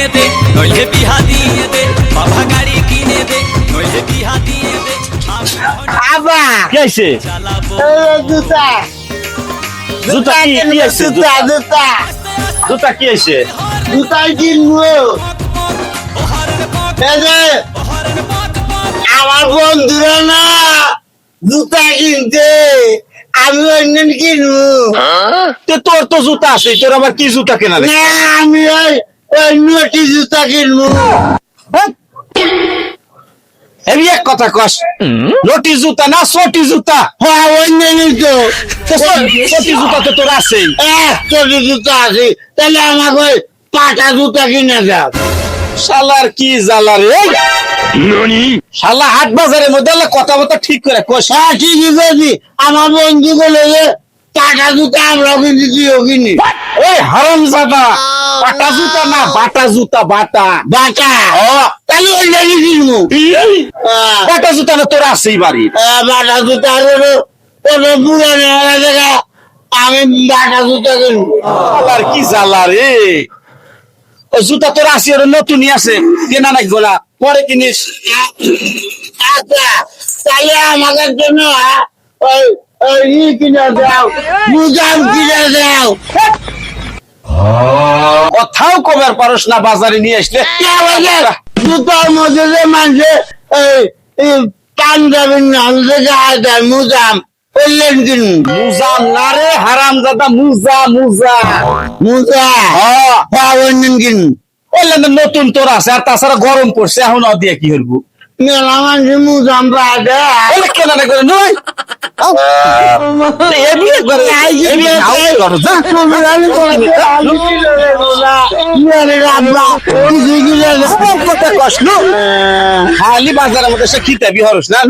কিনে দে, নইলে বিহা দিয়ে দে, বাবা গাড়ি কিনে দে, নইলে বিহা দিয়ে দে। আবা কি হয়েছে? জুতা জুতা কি হয়েছে? জুতা জুতা জুতা কি হয়েছে? জুতাই কিনবো এই যে আমার বন্ধুরা না জুতা কিনতে আমি অন্য কিনবো তোর তো জুতা আছে, তোর আবার কি জুতা কেনা রে? না আমি ওই নটি জুতা কিনবো এই এক কথা কস, লটি জুতা না ছোটি জুতা? হ্যাঁ অন্য তো ছোটি জুতা তো তোর আছেই। চটি জুতা আছে তাহলে আমাকে ওই পাটা জুতা কিনে দাও শালার কি জ্বালা রে! শালা হাট বাজারের মধ্যে কথা ঠিক করে কস। হ্যাঁ ঠিকই বলছি আমার বন্ধু বলে যে পাটা জুতা আমরাও কিনছি তুইও কিনি এই হারামজাদা, বাটা জুতা না বাটা জুতা, বাটা বাটা ও তাহলে ওই জায়গায় কিনবো বাটা জুতা না তোর আছেই বাড়ি। বাটা জুতা কোনো পুরানো হওয়া জায়গা আমি বাটা জুতা কিনবো শালার কি জ্বালা রে! ওই জুতা তোর আছে, ওর নতুনই আছে, কেনা নাই গোলা, পরে কিনিস। আচ্ছা তাহলে আমাদের জন্য ওই ওই কিনে দাও মুজাম কিনে দাও কথাও কবার পারস না, বাজারে নিয়ে আসলে জুতার মধ্যে যে মানুষে পাঞ্জাবির নাম থেকে দেয় মুজাম বললেন কিনবো মুজাম না রে হারামজাদা, মুজা মুজা মুজা হ্যাঁ বললেন কিনবো বললেন নতুন তোর আছে, আর তাছাড়া গরম পড়ছে, এখন দিয়ে কি করবো? মেলা মানুষ মুজাম পায় কেনা না করে নয় খালি বাজারের মধ্যে সে খিতাবি হরস না।